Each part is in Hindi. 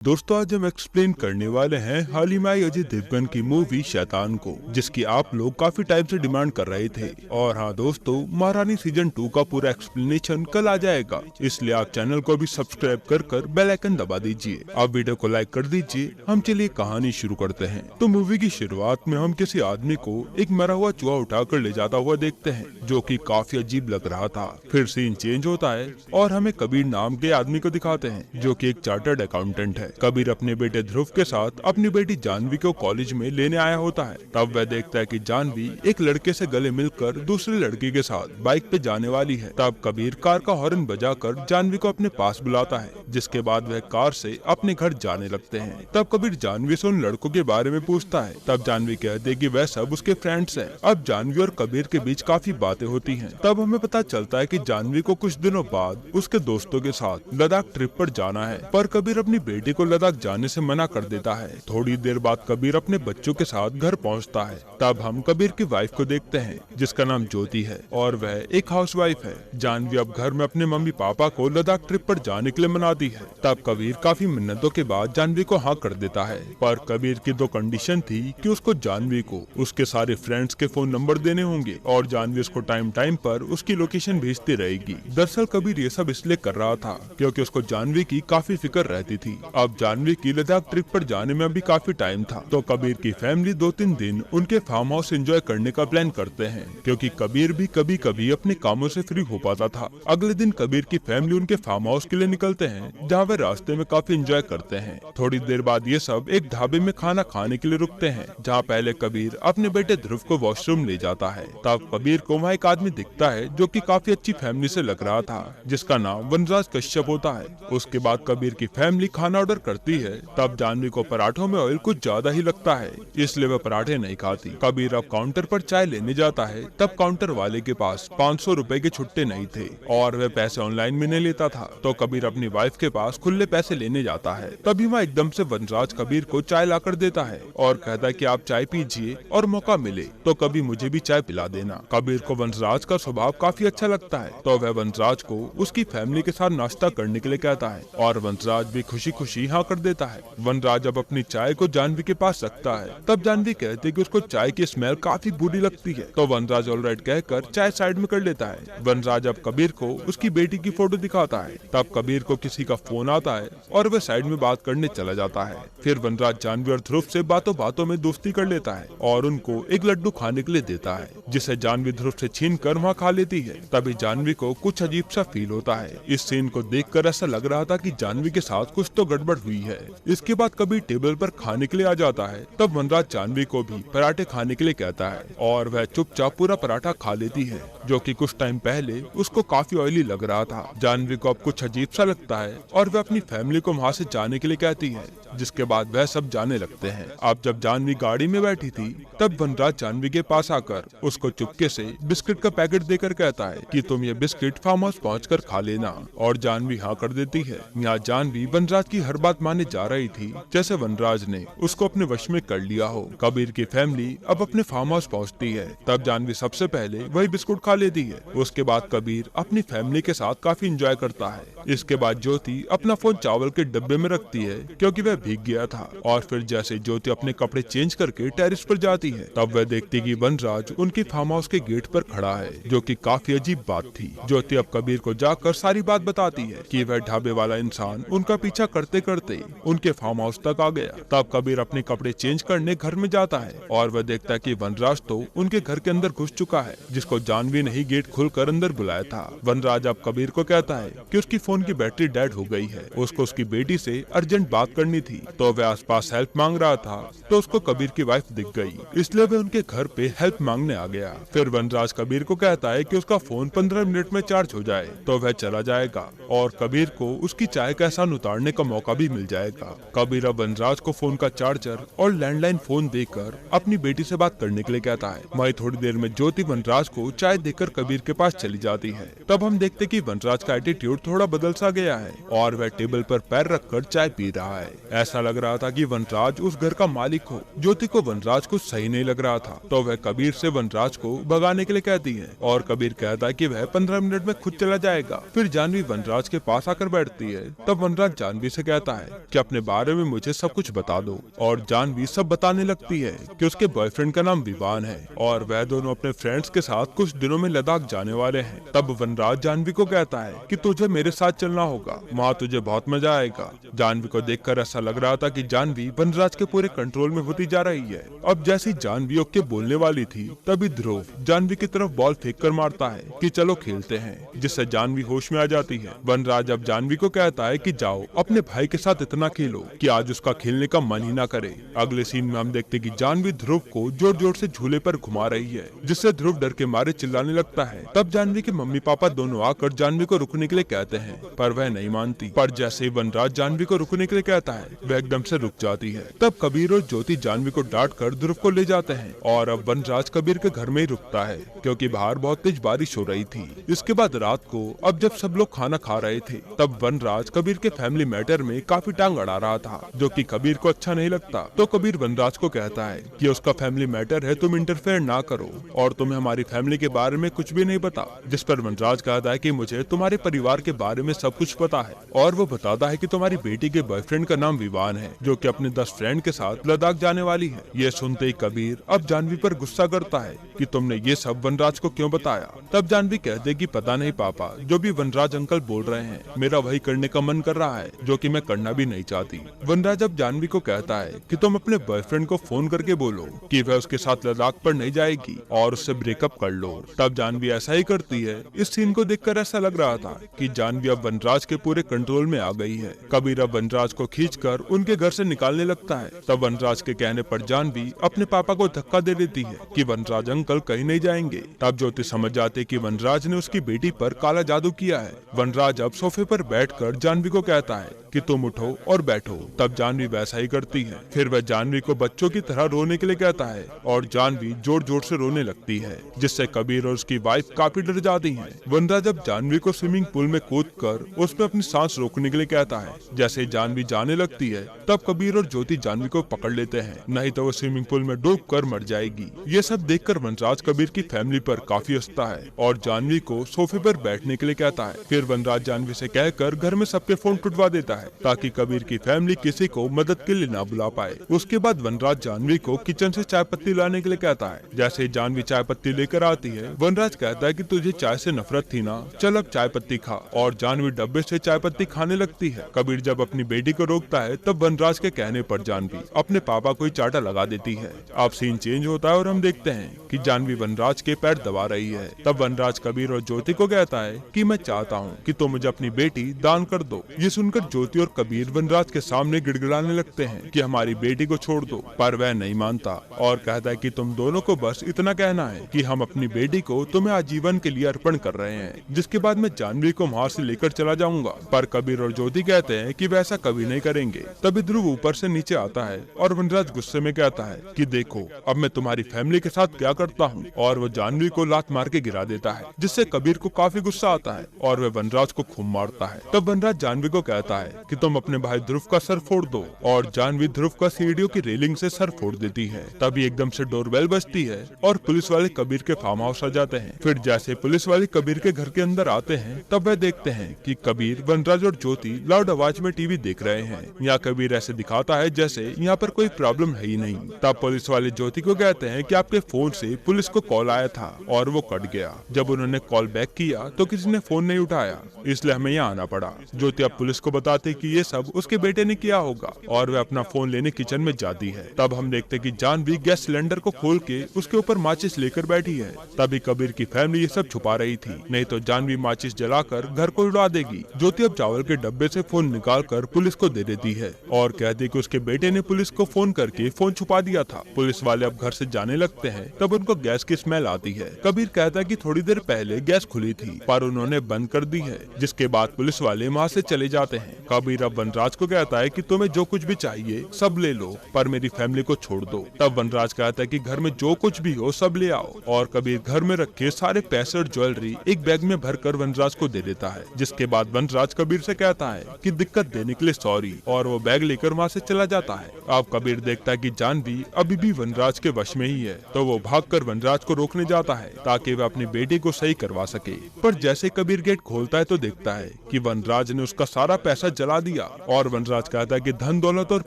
दोस्तों आज हम एक्सप्लेन करने वाले हैं हाल ही में आई अजय देवगन की मूवी शैतान को, जिसकी आप लोग काफी टाइम से डिमांड कर रहे थे। और हाँ दोस्तों, महारानी सीजन 2 का पूरा एक्सप्लेनेशन कल आ जाएगा, इसलिए आप चैनल को भी सब्सक्राइब कर बेल आइकन दबा दीजिए। आप वीडियो को लाइक कर दीजिए। हम चलिए कहानी शुरू करते हैं। तो मूवी की शुरुआत में हम किसी आदमी को एक मरा हुआ चूहा उठाकर ले जाता हुआ देखते हैं, जो की काफी अजीब लग रहा था। फिर सीन चेंज होता है और हमें कबीर नाम के आदमी को दिखाते हैं, जो की एक चार्टर्ड अकाउंटेंट है। कबीर अपने बेटे ध्रुव के साथ अपनी बेटी जानवी को कॉलेज में लेने आया होता है। तब वह देखता है कि जानवी एक लड़के से गले मिलकर दूसरे लड़के के साथ बाइक पे जाने वाली है। तब कबीर कार का हॉर्न बजाकर जानवी को अपने पास बुलाता है, जिसके बाद वह कार से अपने घर जाने लगते हैं। तब कबीर जानवी से उन लड़कों के बारे में पूछता है। तब जानवी कहती है कि वह सब उसके फ्रेंड्स हैं। अब जानवी और कबीर के बीच काफी बातें होती हैं। तब हमें पता चलता है कि जानवी को कुछ दिनों बाद उसके दोस्तों के साथ लद्दाख ट्रिप पर जाना है, पर कबीर अपनी बेटी को लद्दाख जाने से मना कर देता है। थोड़ी देर बाद कबीर अपने बच्चों के साथ घर पहुंचता है। तब हम कबीर की वाइफ को देखते हैं, जिसका नाम ज्योति है और वह एक हाउसवाइफ है। जानवी अब घर में अपने मम्मी पापा को लद्दाख ट्रिप पर जाने के लिए मनाती है। तब कबीर काफी मिन्नतों के बाद जानवी को हाँ कर देता है, पर कबीर की दो कंडीशन थी कि उसको जानवी को उसके सारे फ्रेंड्स के फोन नंबर देने होंगे और जानवी उसको टाइम टाइम पर उसकी लोकेशन भेजती रहेगी। दरअसल कबीर ये सब इसलिए कर रहा था क्योंकि उसको जानवी की काफी फिक्र रहती थी। अब जानवी की लद्दाख ट्रिप पर जाने में अभी काफी टाइम था, तो कबीर की फैमिली 2-3 दिन उनके फार्म हाउस एंजॉय करने का प्लान करते हैं, क्योंकि कबीर भी कभी कभी अपने कामों से फ्री हो पाता था। अगले दिन कबीर की फैमिली उनके फार्म हाउस के लिए निकलते हैं, जहाँ वे रास्ते में काफी एंजॉय करते हैं। थोड़ी देर बाद ये सब एक ढाबे में खाना खाने के लिए रुकते हैं, जहाँ पहले कबीर अपने बेटे ध्रुव को वॉशरूम ले जाता है। तब कबीर को वहाँ एक आदमी दिखता है, जो की काफी अच्छी फैमिली से लग रहा था, जिसका नाम वनराज कश्यप होता है। उसके बाद कबीर की फैमिली खाना ऑर्डर करती है। तब जानवी को पराठों में ऑयल कुछ ज्यादा ही लगता है, इसलिए वह पराठे नहीं खाती। कबीर अब काउंटर पर चाय लेने जाता है। तब काउंटर वाले के पास 500 रुपए के छुट्टे नहीं थे और वह पैसे ऑनलाइन में नहीं लेता था, तो कबीर अपनी वाइफ के पास खुले पैसे लेने जाता है। तभी वहाँ एकदम से वनराज कबीर को चाय लाकर देता है और कहता है कि आप चाय पीजिए और मौका मिले तो कभी मुझे भी चाय पिला देना। कबीर को वनराज का स्वभाव काफी अच्छा लगता है, तो वह वनराज को उसकी फैमिली के साथ नाश्ता करने के लिए कहता है और वनराज भी खुशी खुशी हाँ कर देता है। वनराज अब अपनी चाय को जानवी के पास रखता है। तब जानवी कहती है कि उसको चाय की स्मेल काफी बुरी लगती है, तो वनराज ऑलराइट कहकर चाय साइड में कर लेता है। वनराज अब कबीर को उसकी बेटी की फोटो दिखाता है। तब कबीर को किसी का फोन आता है और वह साइड में बात करने चला जाता है। फिर वनराज जानवी और ध्रुव से बातों बातों में दोस्ती कर लेता है और उनको एक लड्डू खाने के लिए देता है, जिसे जानवी ध्रुव से छीन कर वहाँ खा लेती है। तभी जानवी को कुछ अजीब सा फील होता है। इस सीन को देखकर ऐसा लग रहा था कि जानवी के साथ कुछ तो गड़बड़ हुई है। इसके बाद कबीर टेबल पर खाने के लिए आ जाता है। तब वनराज जानवी को भी पराठे खाने के लिए कहता है और वह चुपचाप पूरा पराठा खा लेती है, जो कि कुछ टाइम पहले उसको काफी ऑयली लग रहा था। जानवी को अब कुछ अजीब सा लगता है और वह अपनी फैमिली को वहाँ से जाने के लिए कहती है, जिसके बाद वह सब जाने लगते हैं। अब जब जानवी गाड़ी में बैठी थी, तब वनराज जानवी के पास आकर उसको चुपके से बिस्किट का पैकेट देकर कहता है कि तुम ये बिस्किट फार्म हाउस पहुँचकर खा लेना, और जानवी हाँ कर देती है। यहाँ जानवी वनराज की हर बात मानने जा रही थी, जैसे वनराज ने उसको अपने वश में कर लिया हो। कबीर की फैमिली अब अपने फार्म हाउस पहुँचती है। तब जानवी सबसे पहले वही बिस्कुट खा लेती है। उसके बाद कबीर अपनी फैमिली के साथ काफी एंजॉय करता है। इसके बाद ज्योति अपना फोन चावल के डब्बे में रखती है, क्योंकि वह भीग गया था। और फिर जैसे ज्योति अपने कपड़े चेंज करके टेरिस पर जाती है, तब वह देखती कि वनराज उनकी फार्म हाउस के गेट पर खड़ा है, जो कि काफी अजीब बात थी। ज्योति अब कबीर को जाकर सारी बात बताती है कि वह ढाबे वाला इंसान उनका पीछा करते करते उनके फार्म हाउस तक आ गया। तब कबीर अपने कपड़े चेंज करने घर में जाता है और वह देखता है कि वनराज तो उनके घर के अंदर घुस चुका है, जिसको जानवी ने ही गेट खोलकर अंदर बुलाया था। वनराज अब कबीर को कहता है कि उसकी फोन की बैटरी डेड हो गई है, उसको उसकी बेटी से अर्जेंट बात करनी थी। तो वह आसपास हेल्प मांग रहा था, तो उसको कबीर की वाइफ दिख गई, इसलिए वह उनके घर पे हेल्प मांगने आ गया। फिर वनराज कबीर को कहता है कि उसका फोन 15 मिनट में चार्ज हो जाए, तो वह चला जाएगा और कबीर को उसकी चाय का एहसान उतारने का मौका भी मिल जाएगा। कबीर अब वनराज को फोन का चार्जर और लैंडलाइन फोन देकर अपनी बेटी से बात करने के लिए कहता है। वहीं थोड़ी देर में ज्योति वनराज को चाय देकर कबीर के पास चली जाती है। तब हम देखते कि वनराज का एटीट्यूड थोड़ा बदल सा गया है और वह टेबल पर पैर रखकर चाय पी रहा है। ऐसा लग रहा था कि वनराज उस घर का मालिक हो। ज्योति को वनराज कुछ सही नहीं लग रहा था, तो वह कबीर से वनराज को भगाने के लिए कहती है और कबीर कहता है कि वह 15 मिनट में खुद चला जाएगा। फिर जानवी वनराज के पास आकर बैठती है। तब वनराज जानवी से कहता कहता है कि अपने बारे में मुझे सब कुछ बता दो, और जानवी सब बताने लगती है कि उसके बॉयफ्रेंड का नाम विवान है और वह दोनों अपने फ्रेंड्स के साथ कुछ दिनों में लद्दाख जाने वाले हैं। तब वनराज जानवी को कहता है कि तुझे मेरे साथ चलना होगा, वहाँ तुझे बहुत मजा आएगा। जानवी को देखकर ऐसा लग रहा था कि जानवी वनराज के पूरे कंट्रोल में होती जा रही है। अब जैसी जानवी ओके बोलने वाली थी तभी ध्रुव जानवी की तरफ बॉल फेंक कर मारता है कि चलो खेलते हैं, जिससे जानवी होश में आ जाती है। वनराज अब जानवी को कहता है कि जाओ अपने भाई के साथ इतना खेलो कि आज उसका खेलने का मन ही ना करे। अगले सीन में हम देखते कि जानवी ध्रुव को जोर जोर से झूले पर घुमा रही है, जिससे ध्रुव डर के मारे चिल्लाने लगता है। तब जानवी के मम्मी पापा दोनों आकर जानवी को रुकने के लिए कहते हैं, पर वह नहीं मानती। पर जैसे ही वनराज जानवी को रुकने के लिए कहता है वह एकदम से रुक जाती है। तब कबीर और ज्योति जानवी को डांट कर ध्रुव को ले जाते हैं और अब वनराज कबीर के घर में ही रुकता है क्योंकि बाहर बहुत तेज बारिश हो रही थी। इसके बाद रात को अब जब सब लोग खाना खा रहे थे तब वनराज कबीर के फैमिली मैटर में काफी टांग अड़ा रहा था, जो कि कबीर को अच्छा नहीं लगता। तो कबीर वनराज को कहता है कि उसका फैमिली मैटर है, तुम इंटरफेयर ना करो और तुम्हें हमारी फैमिली के बारे में कुछ भी नहीं पता। जिस पर वनराज कहता है कि मुझे तुम्हारे परिवार के बारे में सब कुछ पता है, और वो बताता है कि तुम्हारी बेटी के बॉयफ्रेंड का नाम विवान है, जो कि अपने 10 फ्रेंड के साथ लद्दाख जाने वाली है। ये सुनते ही कबीर अब जानवी पर गुस्सा करता है कि तुमने ये सब वनराज को क्यों बताया। तब जानवी कहते कि पता नहीं पापा, जो भी वनराज अंकल बोल रहे हैं मेरा वही करने का मन कर रहा है, जो कि मैं करना भी नहीं चाहती। वनराज अब जानवी को कहता है कि तुम अपने बॉयफ्रेंड को फोन करके बोलो कि वह उसके साथ लद्दाख पर नहीं जाएगी और उससे ब्रेकअप कर लो। तब जानवी ऐसा ही करती है। इस सीन को देखकर ऐसा लग रहा था कि जानवी अब वनराज के पूरे कंट्रोल में आ गई है। कबीर अब वनराज को खींचकर उनके घर से निकालने लगता है। तब वनराज के कहने पर जानवी अपने पापा को धक्का दे देती है कि वनराज अंकल कहीं नहीं जाएंगे। तब ज्योति समझ जाते कि वनराज ने उसकी बेटी पर काला जादू किया है। वनराज अब सोफे पर बैठकर जानवी को कहता है कि तुम उठो और बैठो। तब जानवी वैसा ही करती है। फिर वह जानवी को बच्चों की तरह रोने के लिए कहता है और जानवी जोर जोर से रोने लगती है, जिससे कबीर और उसकी वाइफ काफी डर जाती हैं। वनराज अब जानवी को स्विमिंग पूल में कूदकर उसमें अपनी सांस रोकने के लिए कहता है। जैसे जानवी जाने लगती है तब कबीर और ज्योति जानवी को पकड़ लेते हैं, नहीं तो वो स्विमिंग पूल में डूबकर मर जाएगी। ये सब देखकर वनराज कबीर की फैमिली पर काफी हंसता है और जानवी को सोफे पर बैठने के लिए कहता है। फिर वनराज जानवी से कहकर घर में सबके फोन टुटवा देता है ताकि कबीर की फैमिली किसी को मदद के लिए ना बुला पाए। उसके बाद वनराज जानवी को किचन से चाय पत्ती लाने के लिए कहता है। जैसे जानवी चाय पत्ती लेकर आती है वनराज कहता है कि तुझे चाय से नफरत थी ना, चल अब चाय पत्ती खा, और जानवी डब्बे से चाय पत्ती खाने लगती है। कबीर जब अपनी बेटी को रोकता है तब वनराज के कहने पर जानवी अपने पापा को ही चाटा लगा देती है। अब सीन चेंज होता है और हम देखते हैं कि जानवी वनराज के पैर दबा रही है। तब वनराज कबीर और ज्योति को कहता है कि मैं चाहता हूँ कि तुम मुझे अपनी बेटी दान कर दो। ये सुनकर ज्योति और कबीर वनराज के सामने गिड़गिड़ाने लगते हैं कि हमारी बेटी को छोड़ दो, पर वह नहीं मानता और कहता है कि तुम दोनों को बस इतना कहना है कि हम अपनी बेटी को तुम्हें आजीवन के लिए अर्पण कर रहे हैं, जिसके बाद मैं जानवी को वहाँ से लेकर चला जाऊंगा। पर कबीर और ज्योति कहते हैं कि वैसा कभी नहीं करेंगे। तभी ध्रुव ऊपर से नीचे आता है और वनराज गुस्से में कहता है कि देखो अब मैं तुम्हारी फैमिली के साथ क्या करता हूँ, और वो जानवी को लात मार के गिरा देता है, जिससे कबीर को काफी गुस्सा आता है और वह वनराज को खूब मारता है। तब वनराज जानवी को कहता है कि तुम अपने भाई ध्रुव का सर फोड़ दो, और जानवी ध्रुव का सीढ़ियों की रेलिंग से सर फोड़ देती है। तभी एकदम से डोरबेल बजती है और पुलिस वाले कबीर के फार्म हाउस आ जाते हैं। फिर जैसे पुलिस वाले कबीर के घर के अंदर आते हैं तब वह देखते हैं कि कबीर, वनराज और ज्योति लाउड आवाज में टीवी देख रहे हैं। यहाँ कबीर ऐसे दिखाता है जैसे यहाँ पर कोई प्रॉब्लम है ही नहीं। तब पुलिस वाले ज्योति को कहते हैं कि आपके फोन से पुलिस को कॉल आया था और वो कट गया। जब उन्होंने कॉल बैक किया तो किसी ने फोन नहीं उठाया, इसलिए हमें यहाँ आना पड़ा। ज्योति अब पुलिस को बताते कि ये सब उसके बेटे ने किया होगा और वह अपना फोन लेने किचन में जाती है। तब हम देखते कि जानवी गैस सिलेंडर को खोल के उसके ऊपर माचिस लेकर बैठी है। तभी कबीर की फैमिली ये सब छुपा रही थी, नहीं तो जानवी माचिस जलाकर घर को उड़ा देगी। ज्योति अब चावल के डब्बे से फोन निकालकर पुलिस को दे देती है और कहती कि उसके बेटे ने पुलिस को फोन करके फोन छुपा दिया था। पुलिस वाले अब घर से जाने लगते हैं तब उनको गैस की स्मेल आती है। कबीर कहता है कि थोड़ी देर पहले गैस खुली थी पर उन्होंने बंद कर दी है, जिसके बाद पुलिस वाले वहाँ से चले जाते हैं। कबीर अब वनराज को कहता है कि तुम्हें जो कुछ भी चाहिए सब ले लो, पर मेरी फैमिली को छोड़ दो। तब वनराज कहता है कि घर में जो कुछ भी हो सब ले आओ, और कबीर घर में रखे सारे पैसे और ज्वेलरी एक बैग में भरकर वनराज को दे देता है। जिसके बाद वनराज कबीर से कहता है कि दिक्कत देने के लिए सॉरी, और वो बैग लेकर वहाँ से चला जाता है। अब कबीर देखता है कि जानवी अभी भी वनराज के वश में ही है, तो वो भागकर वनराज को रोकने जाता है ताकि वह अपनी बेटी को सही करवा सके। पर जैसे कबीर गेट खोलता है तो देखता है कि वनराज ने उसका सारा पैसा जला दिया दिया। और वनराज कहता है कि धन दौलत और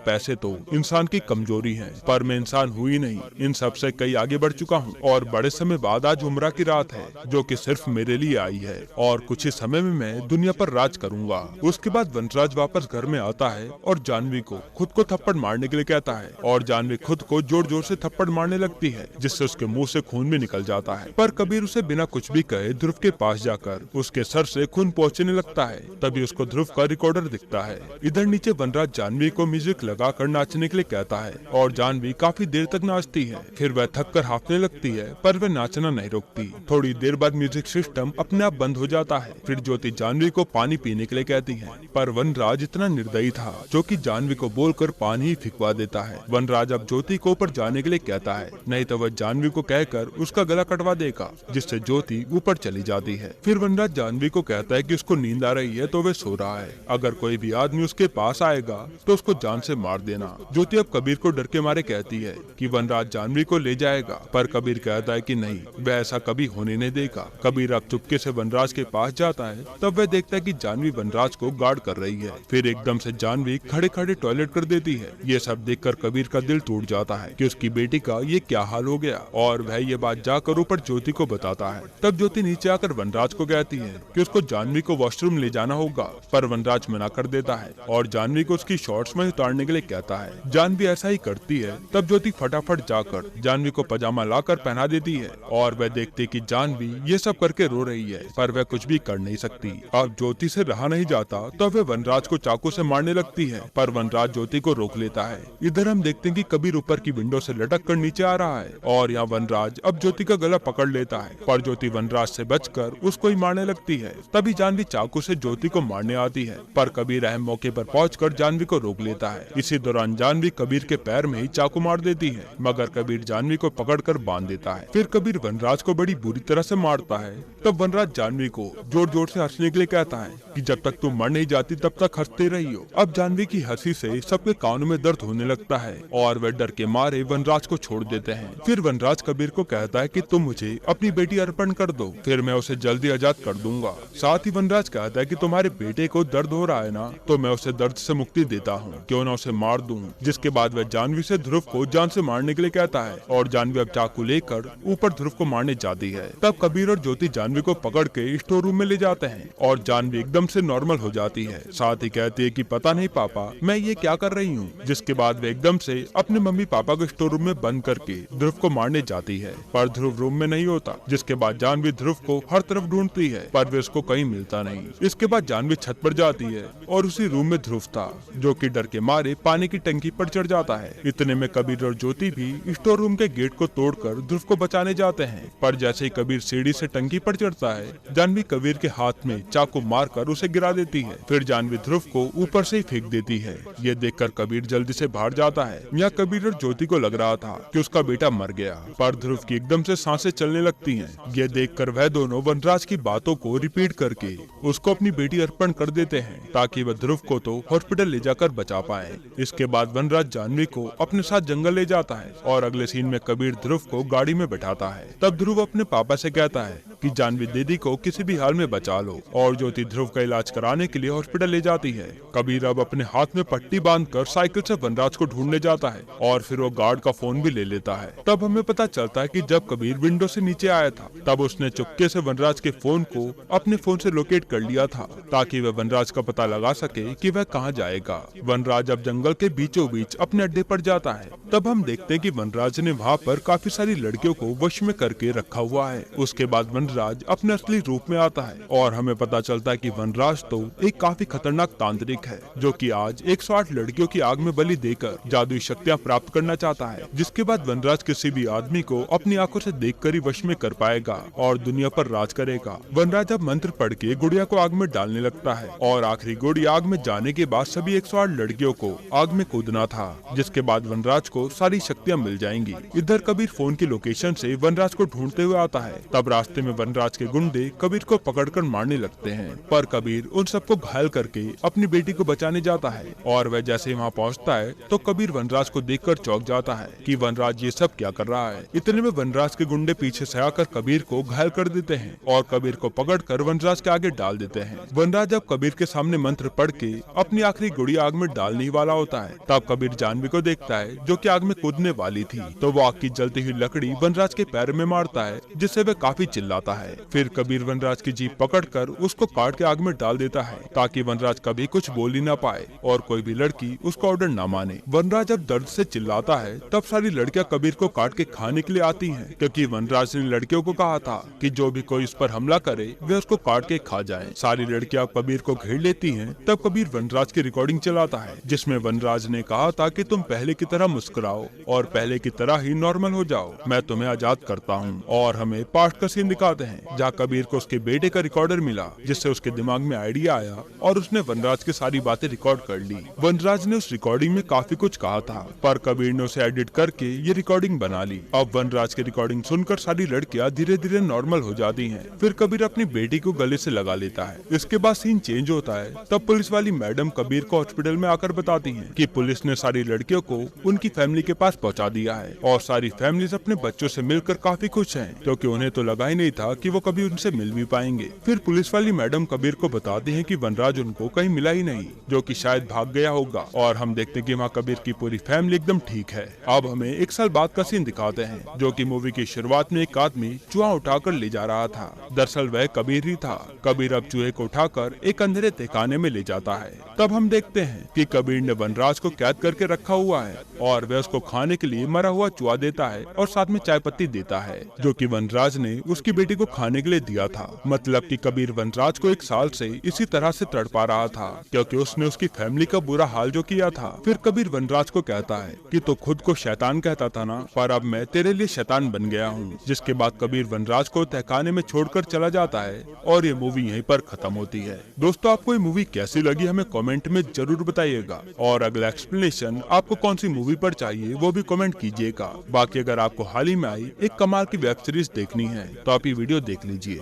पैसे तो इंसान की कमजोरी है, पर मैं इंसान हुई ही नहीं, इन सब से कई आगे बढ़ चुका हूँ और बड़े समय बाद आज उम्रा की रात है जो कि सिर्फ मेरे लिए आई है और कुछ ही समय में मैं दुनिया पर राज करूंगा। उसके बाद वनराज वापस घर में आता है और जानवी को खुद को थप्पड़ मारने के लिए कहता है और जानवी खुद को जोर जोर से थप्पड़ मारने लगती है जिससे उसके मुंह से खून भी निकल जाता है। पर कबीर उसे बिना कुछ भी कहे ध्रुव के पास जाकर उसके सर से खून पहुँचने लगता है। तभी उसको ध्रुव का रिकॉर्डर दिखता है। इधर नीचे वनराज जानवी को म्यूजिक लगाकर नाचने के लिए कहता है और जानवी काफी देर तक नाचती है। फिर वह थक कर हाफने लगती है पर वह नाचना नहीं रोकती। थोड़ी देर बाद म्यूजिक सिस्टम अपने आप बंद हो जाता है। फिर ज्योति जानवी को पानी पीने के लिए कहती है पर वनराज इतना निर्दयी था जो कि जानवी को बोलकर पानी ही फिकवा देता है। वनराज अब ज्योति को ऊपर जाने के लिए कहता है, नहीं तो वह जानवी को कहकर उसका गला कटवा देगा, जिससे ज्योति ऊपर चली जाती है। फिर वनराज जानवी को कहता है कि उसको नींद आ रही है तो वह सो रहा है, अगर कोई भी आदमी उसके पास आएगा तो उसको जान से मार देना। ज्योति अब कबीर को डर के मारे कहती है कि वनराज जानवी को ले जाएगा, पर कबीर कहता है कि नहीं, वह ऐसा कभी होने नहीं देगा। कबीर अब चुपके से वनराज के पास जाता है, तब वह देखता है कि जानवी वनराज को गार्ड कर रही है। फिर एकदम से जानवी खड़े खड़े टॉयलेट कर देती है। ये सब देखकर कबीर का दिल टूट जाता है कि उसकी बेटी का ये क्या हाल हो गया और वह ये बात जाकर ऊपर ज्योति को बताता है। तब ज्योति नीचे आकर वनराज को कहती है कि उसको जानवी को वॉशरूम ले जाना होगा, पर वनराज मना कर देता है और जानवी को उसकी शॉर्ट्स में उतारने के लिए कहता है। जानवी ऐसा ही करती है। तब ज्योति फटाफट जाकर जानवी को पजामा लाकर पहना देती है और वह देखती कि जानवी ये सब करके रो रही है, पर वह कुछ भी कर नहीं सकती। अब ज्योति से रहा नहीं जाता तो वह वनराज को चाकू से मारने लगती है, पर वनराज ज्योति को रोक लेता है। इधर हम देखते हैं कि कबीर ऊपर की विंडो से लटक कर नीचे आ रहा है और यहाँ वनराज अब ज्योति का गला पकड़ लेता है, पर ज्योति वनराज से बचकर उसको ही मारने लगती है। तभी जानवी चाकू से ज्योति को मारने आती है, पर कबीर अहम मौके पर पहुंचकर जानवी को रोक लेता है। इसी दौरान जानवी कबीर के पैर में ही चाकू मार देती है, मगर कबीर जानवी को पकड़कर बांध देता है। फिर कबीर वनराज को बड़ी बुरी तरह से मारता है। तब वनराज जानवी को जोर जोर से हंसने के लिए कहता है कि जब तक तुम मर नहीं जाती तब तक हंसते रही हो। अब जानवी की हंसी से सबके कानों में दर्द होने लगता है और वे डर के मारे वनराज को छोड़ देते हैं। फिर वनराज कबीर को कहता है कि तुम मुझे अपनी बेटी अर्पण कर दो, फिर मैं उसे जल्दी आजाद कर दूंगा। साथ ही वनराज कहता है कि तुम्हारे बेटे को दर्द हो रहा है ना, तो मैं उसे दर्द से मुक्ति देता हूँ, क्यों ना उसे मार दूं। जिसके बाद वह जानवी से ध्रुव को जान से मारने के लिए कहता है और जानवी अब चाकू लेकर ऊपर ध्रुव को मारने जाती है। तब कबीर और ज्योति जानवी को पकड़ के स्टोर रूम में ले जाते हैं और जानवी एकदम से नॉर्मल हो जाती है। साथ ही कहती है कि पता नहीं पापा मैं ये क्या कर रही हूँ। जिसके बाद वे एकदम से अपने मम्मी पापा को स्टोर रूम में बंद करके ध्रुव को मारने जाती है, पर ध्रुव रूम में नहीं होता। जिसके बाद जानवी ध्रुव को हर तरफ ढूंढती है, पर वे उसको कहीं मिलता नहीं। इसके बाद जानवी छत पर जाती है और उसी रूम में ध्रुव था, जो कि डर के मारे पानी की टंकी पर चढ़ जाता है। इतने में कबीर और ज्योति भी स्टोर रूम के गेट को तोड़कर ध्रुव को बचाने जाते हैं, पर जैसे ही कबीर सीढ़ी से टंकी पर चढ़ता है, जानवी कबीर के हाथ में चाकू मारकर उसे गिरा देती है। फिर जानवी ध्रुव को ऊपर से ही फेंक देती है। ये देखकर कबीर जल्दी से बाहर जाता है। यहाँ कबीर और ज्योति को लग रहा था कि उसका बेटा मर गया, पर ध्रुव की एकदम से सांसें चलने लगती हैं। ये देखकर वह दोनों वनराज की बातों को रिपीट करके उसको अपनी बेटी अर्पण कर देते हैं, ताकि वह ध्रुव को तो हॉस्पिटल ले जाकर बचा पाए। इसके बाद वनराज जानवी को अपने साथ जंगल ले जाता है और अगले सीन में कबीर ध्रुव को गाड़ी में बैठाता है। तब ध्रुव अपने पापा से कहता है कि जानवी दीदी को किसी भी हाल में बचा लो, और ज्योति ध्रुव का इलाज कराने के लिए हॉस्पिटल ले जाती है। कबीर अब अपने हाथ में पट्टी बांधकर साइकिल से वनराज को ढूंढने जाता है और फिर वो गार्ड का फोन भी ले लेता है। तब हमें पता चलता है कि जब कबीर विंडो से नीचे आया था, तब उसने चुपके से वनराज के फोन को अपने फोन से लोकेट कर लिया था, ताकि वह वनराज का पता लगा सके कि वह कहाँ जाएगा। वनराज अब जंगल के बीचों बीच अपने अड्डे पर जाता है। तब हम देखते हैं कि वनराज ने वहाँ पर काफी सारी लड़कियों को वश में करके रखा हुआ है। उसके बाद वनराज अपने असली रूप में आता है और हमें पता चलता है कि वनराज तो एक काफी खतरनाक तांत्रिक है, जो कि आज 108 लड़कियों की आग में बलि देकर जादुई शक्तियाँ प्राप्त करना चाहता है। जिसके बाद वनराज किसी भी आदमी को अपनी आंखों से देखकर ही वश में कर पाएगा और दुनिया पर राज करेगा। वनराज अब मंत्र पढ़ के गुड़िया को आग में डालने लगता है और आखिरी गुड़िया आग में जाने के बाद सभी 108 लड़कियों को आग में कूदना था। जिसके बाद वनराज को सारी शक्तियाँ मिल जाएंगी। इधर कबीर फोन की लोकेशन से वनराज को ढूंढते हुए आता है। तब रास्ते में वनराज के गुंडे कबीर को पकड़कर मारने लगते हैं, पर कबीर उन सबको घायल करके अपनी बेटी को बचाने जाता है। और वह जैसे ही वहाँ पहुँचता है तो कबीर वनराज को देखकर चौंक जाता है कि वनराज ये सब क्या कर रहा है। इतने में वनराज के गुंडे पीछे से आकर कबीर को घायल कर देते हैं और कबीर को पकड़कर वनराज के आगे डाल देते हैं। वनराज अब कबीर के सामने मंत्र पढ़ के अपनी आखिरी गुड़िया आग में डालने ही वाला होता है। तब कबीर जानवी को देखता है जो कि आग में कूदने वाली थी, तो वो आग की जलती हुई लकड़ी वनराज के पैर में मारता है, जिससे वह काफी चिल्लाता है। फिर कबीर वनराज की जीभ पकड़कर उसको काट के आग में डाल देता है ताकि वनराज कभी कुछ बोल ही ना पाए और कोई भी लड़की उसका ऑर्डर ना माने। वनराज जब दर्द से चिल्लाता है तब सारी लड़कियां कबीर को काट के खाने के लिए आती हैं, क्योंकि वनराज ने लड़कियों को कहा था कि जो भी कोई उस पर हमला करे वे उसको काट के खा जाए। सारी लड़कियां कबीर को घेर लेती हैं। तब कबीर वनराज की रिकॉर्डिंग चलाता है जिसमें वनराज ने कहा था कि तुम पहले की तरह मुस्कुराओ और पहले की तरह ही नॉर्मल हो जाओ, मैं तुम्हें आजाद करता हूँ। और हमें पास्ट का सीन दिखाते हैं जहाँ कबीर को उसके बेटे का रिकॉर्डर मिला, जिससे उसके दिमाग में आइडिया आया और उसने वनराज की सारी बातें रिकॉर्ड कर ली। वनराज ने उस रिकॉर्डिंग में काफी कुछ कहा था, पर कबीर ने उसे एडिट करके ये रिकॉर्डिंग बना ली। अब वनराज की रिकॉर्डिंग सुनकर सारी लड़कियां धीरे धीरे नॉर्मल हो जाती हैं। फिर कबीर अपनी बेटी को गले से लगा लेता है। इसके बाद सीन चेंज होता है। तब पुलिस वाली मैडम कबीर को हॉस्पिटल में आकर बताती हैं कि पुलिस ने सारी लड़कियों को उनकी फैमिली के पास पहुंचा दिया है और सारी फैमिलीज अपने बच्चों से मिलकर काफी खुश हैं, क्योंकि उन्हें तो लगा ही नहीं था कि वो कभी उनसे मिल भी पाएंगे। फिर पुलिस वाली मैडम कबीर को बताती हैं कि वनराज उनको कहीं मिला ही नहीं, जो कि शायद भाग गया होगा। और हम देखते हैं कि वहाँ कबीर की पूरी फैमिली एकदम ठीक है। अब हमें 1 साल बाद का सीन दिखाते हैं, जो कि मूवी की शुरुआत में एक आदमी चूहा उठाकर ले जा रहा था। दरअसल वह कबीर ही था। कबीर अब चूहे को उठाकर एक अंधेरे तहखाने में ले जाता है। तब हम देखते हैं कि कबीर ने वनराज को कैद करके रखा हुआ है और वह उसको खाने के लिए मरा हुआ चूहा देता है और साथ में चाय पत्ती देता है, जो कि वनराज ने उसकी बेटी को खाने के लिए दिया था। मतलब कि कबीर वनराज को 1 साल से इसी तरह से तड़पा रहा था, क्योंकि उसने उसकी फैमिली का बुरा हाल जो किया था। फिर कबीर वनराज को कहता है कि तो खुद को शैतान कहता था ना, पर अब मैं तेरे लिए शैतान बन गया हूँ। जिसके बाद कबीर वनराज को तहखाने में छोड़कर चला जाता है और ये मूवी यहीं पर खत्म होती है। दोस्तों, आपको ये मूवी कैसी लगी हमें कमेंट में जरूर बताइएगा, और अगला एक्सप्लेनेशन आपको कौन सी मूवी पर चाहिए वो भी कमेंट कीजिएगा। बाकी अगर आपको हाल ही में आई एक कमाल की वेब सीरीज देखनी है तो आप ये वीडियो देख लीजिए।